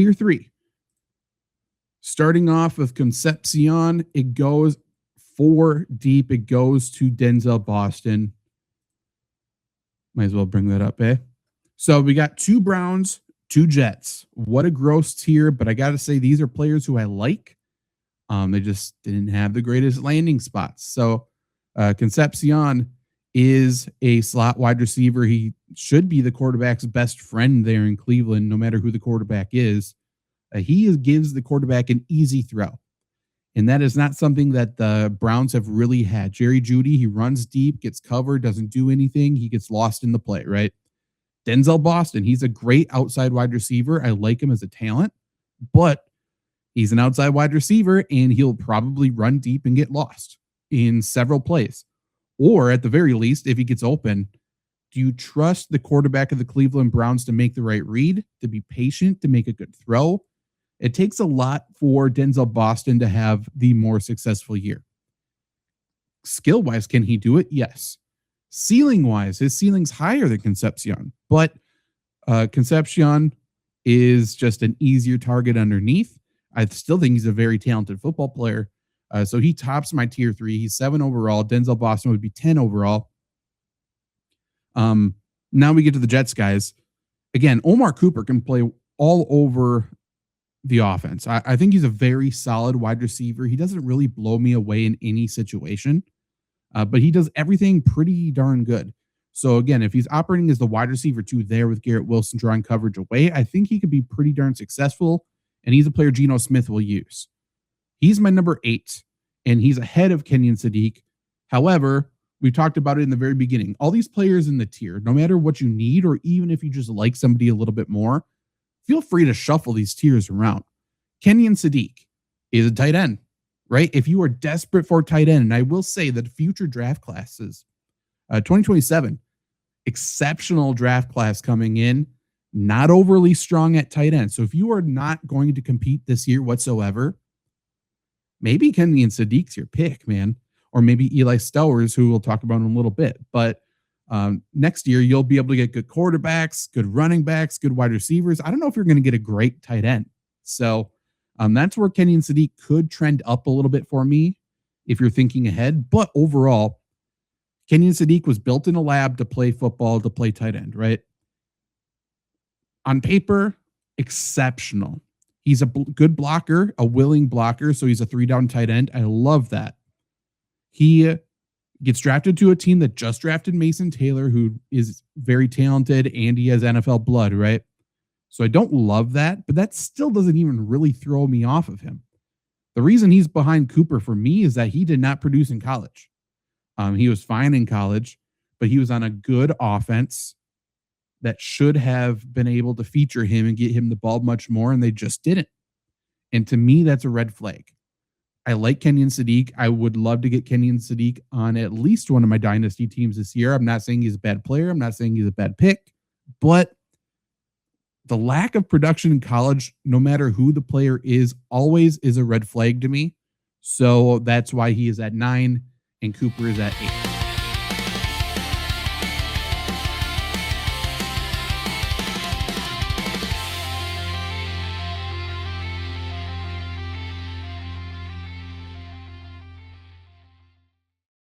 Tier 3. Starting off with Concepcion, it goes 4 deep. It goes to Denzel Boston. Might as well bring that up, eh? So we got 2 Browns, 2 Jets. What a gross tier, but I got to say these are players who I like. They just didn't have the greatest landing spots. So Concepcion is a slot wide receiver. He should be the quarterback's best friend there in Cleveland, no matter who the quarterback is. He gives the quarterback an easy throw. And that is not something that the Browns have really had. Jerry Jeudy, he runs deep, gets covered, doesn't do anything. He gets lost in the play, right? Denzel Boston, he's a great outside wide receiver. I like him as a talent, but he's an outside wide receiver, and he'll probably run deep and get lost in several plays. Or at the very least, if he gets open, do you trust the quarterback of the Cleveland Browns to make the right read, to be patient, to make a good throw? It takes a lot for Denzel Boston to have the more successful year. Skill-wise, can he do it? Yes. Ceiling-wise, his ceiling's higher than Concepcion, but Concepcion is just an easier target underneath. I still think he's a very talented football player. So he tops my tier 3. He's 7 overall. Denzel Boston would be 10 overall. Now we get to the Jets, guys. Again, Omar Cooper can play all over the offense. I think he's a very solid wide receiver. He doesn't really blow me away in any situation, but he does everything pretty darn good. So again, if he's operating as the wide receiver 2 there with Garrett Wilson drawing coverage away, I think he could be pretty darn successful, and he's a player Geno Smith will use. He's my number 8, and he's ahead of Kenyon Sadiq. However, we talked about it in the very beginning. All these players in the tier, no matter what you need, or even if you just like somebody a little bit more, feel free to shuffle these tiers around. Kenyon Sadiq is a tight end, right? If you are desperate for a tight end, and I will say that future draft classes, 2027, exceptional draft class coming in, not overly strong at tight end. So if you are not going to compete this year whatsoever, maybe Kenyon Sadiq's your pick, man. Or maybe Eli Stowers, who we'll talk about in a little bit. But next year, you'll be able to get good quarterbacks, good running backs, good wide receivers. I don't know if you're going to get a great tight end. So that's where Kenyon Sadiq could trend up a little bit for me if you're thinking ahead. But overall, Kenyon Sadiq was built in a lab to play football, to play tight end, right? On paper, exceptional. He's a good blocker, a willing blocker, so he's a 3-down tight end. I love that. He gets drafted to a team that just drafted Mason Taylor, who is very talented, and he has NFL blood, right? So I don't love that, but that still doesn't even really throw me off of him. The reason he's behind Cooper for me is that he did not produce in college. He was fine in college, but he was on a good offense that should have been able to feature him and get him the ball much more, and they just didn't. And to me, that's a red flag. I like Kenyon Sadiq. I would love to get Kenyon Sadiq on at least one of my Dynasty teams this year. I'm not saying he's a bad player. I'm not saying he's a bad pick, but the lack of production in college, no matter who the player is, always is a red flag to me. So that's why he is at 9 and Cooper is at 8.